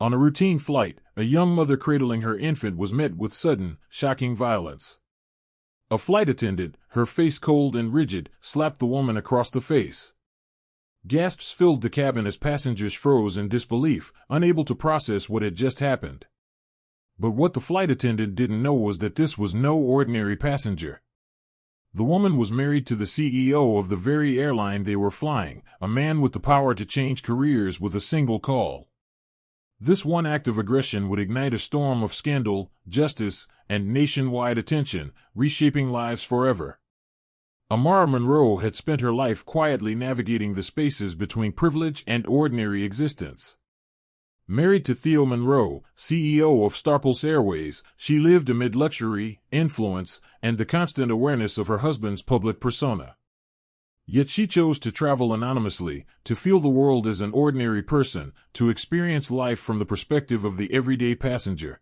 On a routine flight, a young mother cradling her infant was met with sudden, shocking violence. A flight attendant, her face cold and rigid, slapped the woman across the face. Gasps filled the cabin as passengers froze in disbelief, unable to process what had just happened. But what the flight attendant didn't know was that this was no ordinary passenger. The woman was married to the CEO of the very airline they were flying, a man with the power to change careers with a single call. This one act of aggression would ignite a storm of scandal, justice, and nationwide attention, reshaping lives forever. Amara Monroe had spent her life quietly navigating the spaces between privilege and ordinary existence. Married to Theo Monroe, CEO of Starpulse Airways, she lived amid luxury, influence, and the constant awareness of her husband's public persona. Yet she chose to travel anonymously, to feel the world as an ordinary person, to experience life from the perspective of the everyday passenger.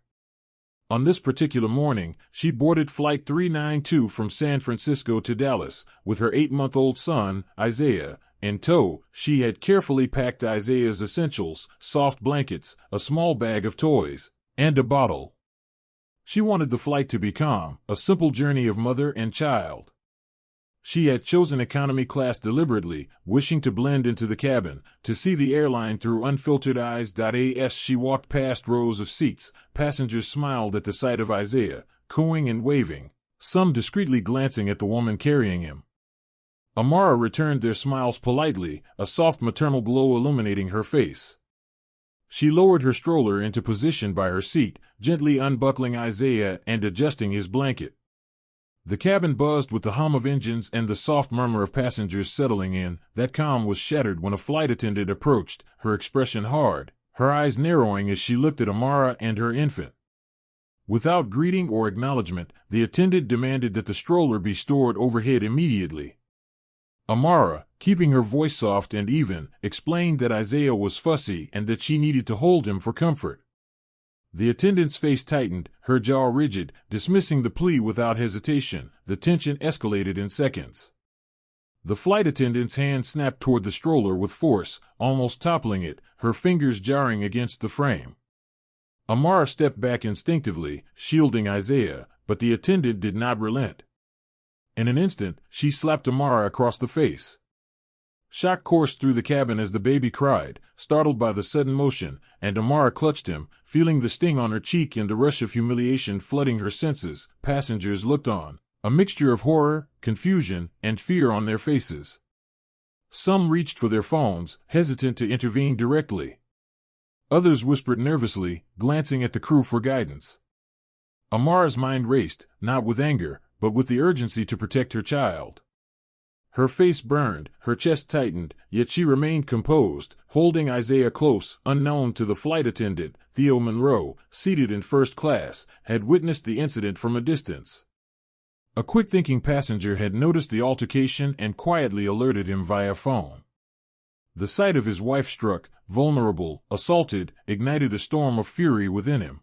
On this particular morning, she boarded Flight 392 from San Francisco to Dallas, with her 8-month-old son, Isaiah, in tow. She had carefully packed Isaiah's essentials, soft blankets, a small bag of toys, and a bottle. She wanted the flight to be calm, a simple journey of mother and child. She had chosen economy class deliberately, wishing to blend into the cabin, to see the airline through unfiltered eyes. As she walked past rows of seats, passengers smiled at the sight of Isaiah, cooing and waving, some discreetly glancing at the woman carrying him. Amara returned their smiles politely, a soft maternal glow illuminating her face. She lowered her stroller into position by her seat, gently unbuckling Isaiah and adjusting his blanket. The cabin buzzed with the hum of engines and the soft murmur of passengers settling in. That calm was shattered when a flight attendant approached, her expression hard, her eyes narrowing as she looked at Amara and her infant. Without greeting or acknowledgement, the attendant demanded that the stroller be stored overhead immediately. Amara, keeping her voice soft and even, explained that Isaiah was fussy and that she needed to hold him for comfort. The attendant's face tightened, her jaw rigid, dismissing the plea without hesitation. The tension escalated in seconds. The flight attendant's hand snapped toward the stroller with force, almost toppling it, her fingers jarring against the frame. Amara stepped back instinctively, shielding Isaiah, but the attendant did not relent. In an instant, she slapped Amara across the face. Shock coursed through the cabin as the baby cried, startled by the sudden motion, and Amara clutched him, feeling the sting on her cheek and the rush of humiliation flooding her senses. Passengers looked on, a mixture of horror, confusion, and fear on their faces. Some reached for their phones, hesitant to intervene directly. Others whispered nervously, glancing at the crew for guidance. Amara's mind raced, not with anger, but with the urgency to protect her child. Her face burned, her chest tightened, yet she remained composed, holding Isaiah close. Unknown to the flight attendant, Theo Monroe, seated in first class, had witnessed the incident from a distance. A quick-thinking passenger had noticed the altercation and quietly alerted him via phone. The sight of his wife struck, vulnerable, assaulted, ignited a storm of fury within him.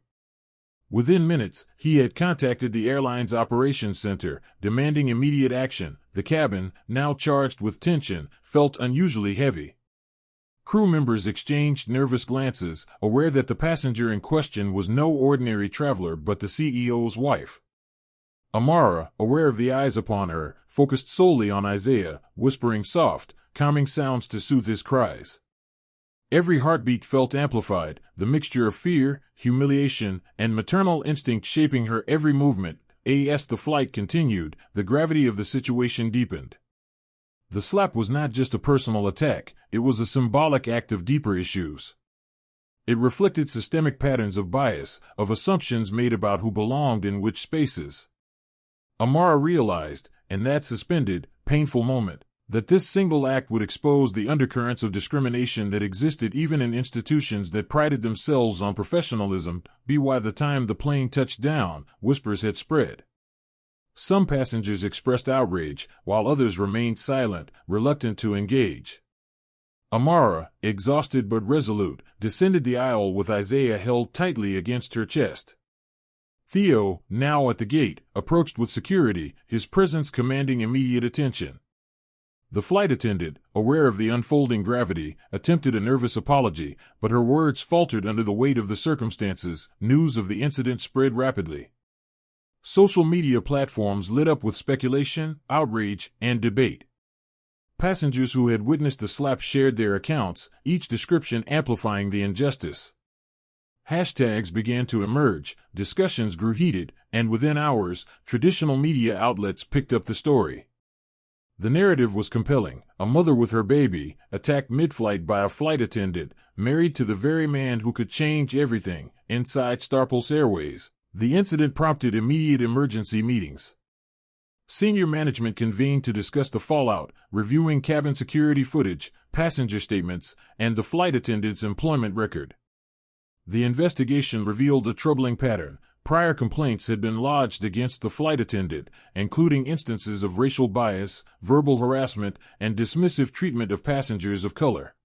Within minutes, he had contacted the airline's operations center, demanding immediate action. The cabin, now charged with tension, felt unusually heavy. Crew members exchanged nervous glances, aware that the passenger in question was no ordinary traveler but the CEO's wife. Amara, aware of the eyes upon her, focused solely on Isaiah, whispering soft, calming sounds to soothe his cries. Every heartbeat felt amplified, the mixture of fear, humiliation, and maternal instinct shaping her every movement. As the flight continued, the gravity of the situation deepened. The slap was not just a personal attack, it was a symbolic act of deeper issues. It reflected systemic patterns of bias, of assumptions made about who belonged in which spaces. Amara realized, in that suspended, painful moment, that this single act would expose the undercurrents of discrimination that existed even in institutions that prided themselves on professionalism. By the time the plane touched down, whispers had spread. Some passengers expressed outrage, while others remained silent, reluctant to engage. Amara, exhausted but resolute, descended the aisle with Isaiah held tightly against her chest. Theo, now at the gate, approached with security, his presence commanding immediate attention. The flight attendant, aware of the unfolding gravity, attempted a nervous apology, but her words faltered under the weight of the circumstances. News of the incident spread rapidly. Social media platforms lit up with speculation, outrage, and debate. Passengers who had witnessed the slap shared their accounts, each description amplifying the injustice. Hashtags began to emerge, discussions grew heated, and within hours, traditional media outlets picked up the story. The narrative was compelling. A mother with her baby, attacked mid-flight by a flight attendant, married to the very man who could change everything, inside Starpulse Airways. The incident prompted immediate emergency meetings. Senior management convened to discuss the fallout, reviewing cabin security footage, passenger statements, and the flight attendant's employment record. The investigation revealed a troubling pattern. Prior complaints had been lodged against the flight attendant, including instances of racial bias, verbal harassment, and dismissive treatment of passengers of color.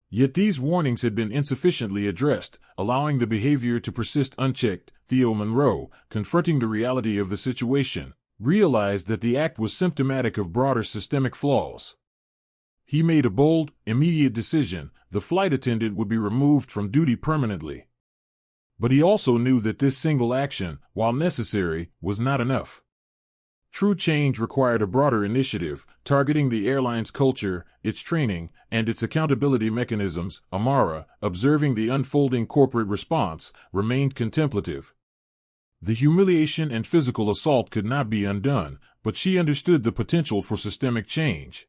Yet these warnings had been insufficiently addressed, allowing the behavior to persist unchecked. Theo Monroe, confronting the reality of the situation, realized that the act was symptomatic of broader systemic flaws. He made a bold, immediate decision: the flight attendant would be removed from duty permanently. But he also knew that this single action, while necessary, was not enough. True change required a broader initiative, targeting the airline's culture, its training, and its accountability mechanisms. Amara, observing the unfolding corporate response, remained contemplative. The humiliation and physical assault could not be undone, but she understood the potential for systemic change.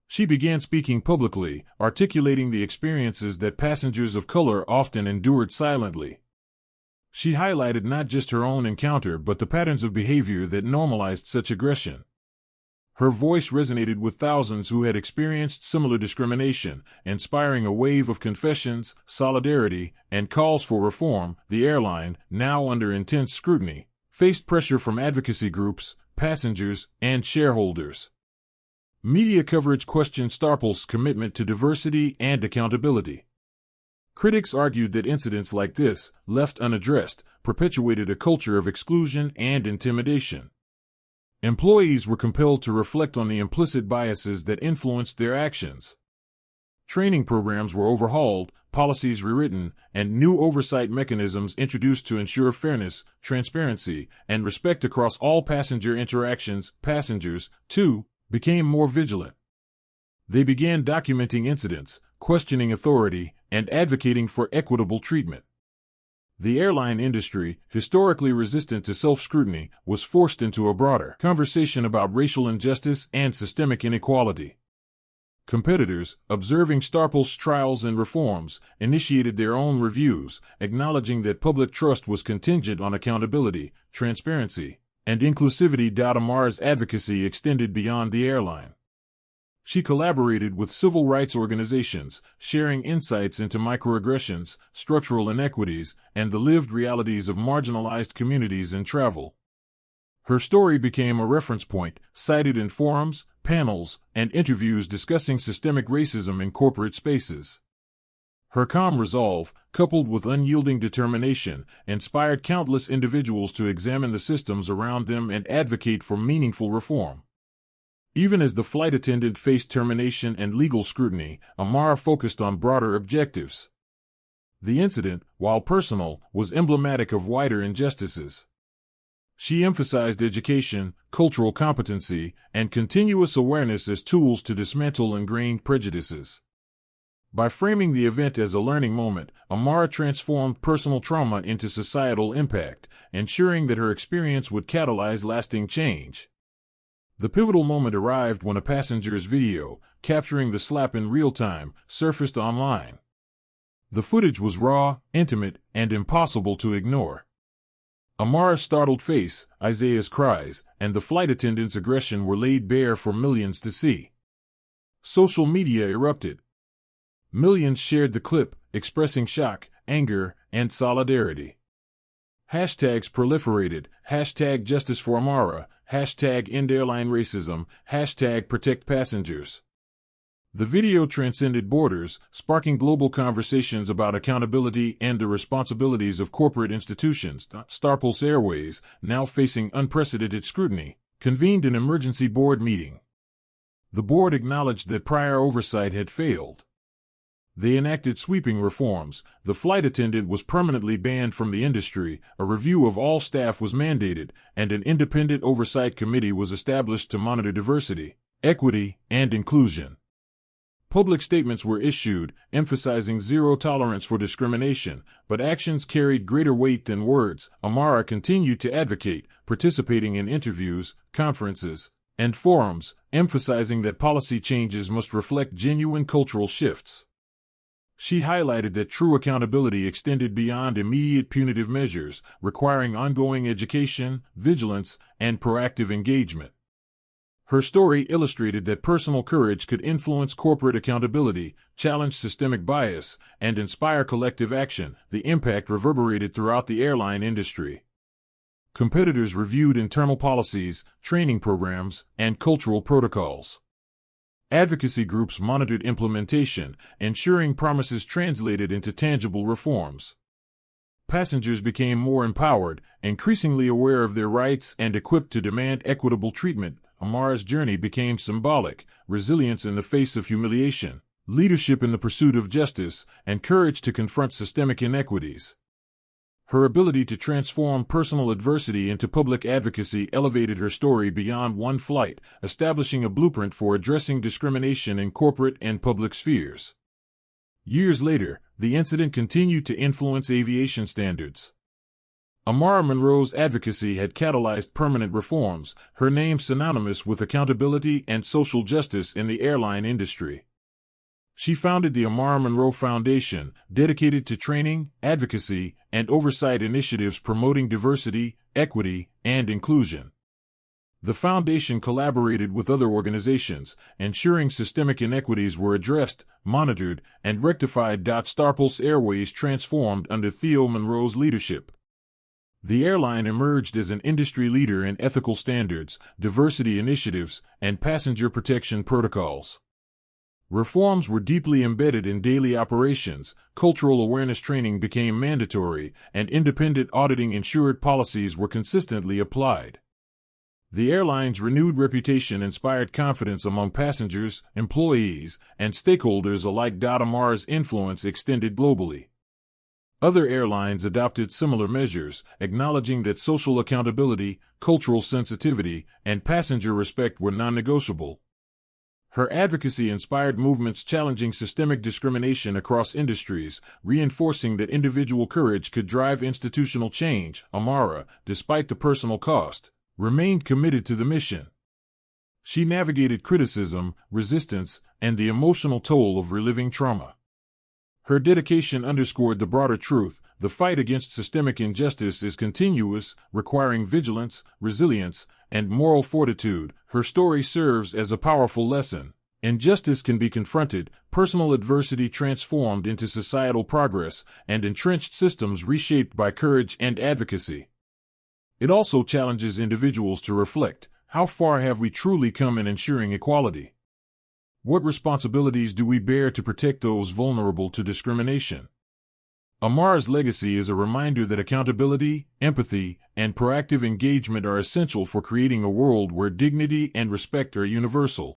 She began speaking publicly, articulating the experiences that passengers of color often endured silently. She highlighted not just her own encounter but the patterns of behavior that normalized such aggression. Her voice resonated with thousands who had experienced similar discrimination, inspiring a wave of confessions, solidarity, and calls for reform. The airline, now under intense scrutiny, faced pressure from advocacy groups, passengers, and shareholders. Media coverage questioned Starpulse's commitment to diversity and accountability. Critics argued that incidents like this, left unaddressed, perpetuated a culture of exclusion and intimidation. Employees were compelled to reflect on the implicit biases that influenced their actions. Training programs were overhauled, policies rewritten, and new oversight mechanisms introduced to ensure fairness, transparency, and respect across all passenger interactions. Passengers, too, became more vigilant. They began documenting incidents, questioning authority, and advocating for equitable treatment. The airline industry, historically resistant to self-scrutiny, was forced into a broader conversation about racial injustice and systemic inequality. Competitors, observing Starpulse's trials and reforms, initiated their own reviews, acknowledging that public trust was contingent on accountability, transparency, and inclusivity. Amara's advocacy extended beyond the airline. She collaborated with civil rights organizations, sharing insights into microaggressions, structural inequities, and the lived realities of marginalized communities in travel. Her story became a reference point, cited in forums, panels, and interviews discussing systemic racism in corporate spaces. Her calm resolve, coupled with unyielding determination, inspired countless individuals to examine the systems around them and advocate for meaningful reform. Even as the flight attendant faced termination and legal scrutiny, Amara focused on broader objectives. The incident, while personal, was emblematic of wider injustices. She emphasized education, cultural competency, and continuous awareness as tools to dismantle ingrained prejudices. By framing the event as a learning moment, Amara transformed personal trauma into societal impact, ensuring that her experience would catalyze lasting change. The pivotal moment arrived when a passenger's video, capturing the slap in real time, surfaced online. The footage was raw, intimate, and impossible to ignore. Amara's startled face, Isaiah's cries, and the flight attendant's aggression were laid bare for millions to see. Social media erupted. Millions shared the clip, expressing shock, anger, and solidarity. Hashtags proliferated, hashtag justice for Amara, hashtag end airline racism, hashtag protect passengers. The video transcended borders, sparking global conversations about accountability and the responsibilities of corporate institutions. Starpulse Airways, now facing unprecedented scrutiny, convened an emergency board meeting. The board acknowledged that prior oversight had failed. They enacted sweeping reforms. The flight attendant was permanently banned from the industry, a review of all staff was mandated, and an independent oversight committee was established to monitor diversity, equity, and inclusion. Public statements were issued, emphasizing zero tolerance for discrimination, but actions carried greater weight than words. Amara continued to advocate, participating in interviews, conferences, and forums, emphasizing that policy changes must reflect genuine cultural shifts. She highlighted that true accountability extended beyond immediate punitive measures, requiring ongoing education, vigilance, and proactive engagement. Her story illustrated that personal courage could influence corporate accountability, challenge systemic bias, and inspire collective action. The impact reverberated throughout the airline industry. Competitors reviewed internal policies, training programs, and cultural protocols. Advocacy groups monitored implementation, ensuring promises translated into tangible reforms. Passengers became more empowered, increasingly aware of their rights and equipped to demand equitable treatment. Amara's journey became symbolic: resilience in the face of humiliation, leadership in the pursuit of justice, and courage to confront systemic inequities. Her ability to transform personal adversity into public advocacy elevated her story beyond one flight, establishing a blueprint for addressing discrimination in corporate and public spheres. Years later, the incident continued to influence aviation standards. Amara Monroe's advocacy had catalyzed permanent reforms, her name synonymous with accountability and social justice in the airline industry. She founded the Amara Monroe Foundation, dedicated to training, advocacy, and oversight initiatives promoting diversity, equity, and inclusion. The foundation collaborated with other organizations, ensuring systemic inequities were addressed, monitored, and rectified. Starpulse Airways transformed under Theo Monroe's leadership. The airline emerged as an industry leader in ethical standards, diversity initiatives, and passenger protection protocols. Reforms were deeply embedded in daily operations, cultural awareness training became mandatory, and independent auditing ensured policies were consistently applied. The airline's renewed reputation inspired confidence among passengers, employees, and stakeholders alike. Amara's influence extended globally. Other airlines adopted similar measures, acknowledging that social accountability, cultural sensitivity, and passenger respect were non-negotiable. Her advocacy inspired movements challenging systemic discrimination across industries, reinforcing that individual courage could drive institutional change. Amara, despite the personal cost, remained committed to the mission. She navigated criticism, resistance, and the emotional toll of reliving trauma. Her dedication underscored the broader truth: the fight against systemic injustice is continuous, requiring vigilance, resilience, and moral fortitude. Her story serves as a powerful lesson. Injustice can be confronted, personal adversity transformed into societal progress, and entrenched systems reshaped by courage and advocacy. It also challenges individuals to reflect: how far have we truly come in ensuring equality? What responsibilities do we bear to protect those vulnerable to discrimination? Amara's legacy is a reminder that accountability, empathy, and proactive engagement are essential for creating a world where dignity and respect are universal.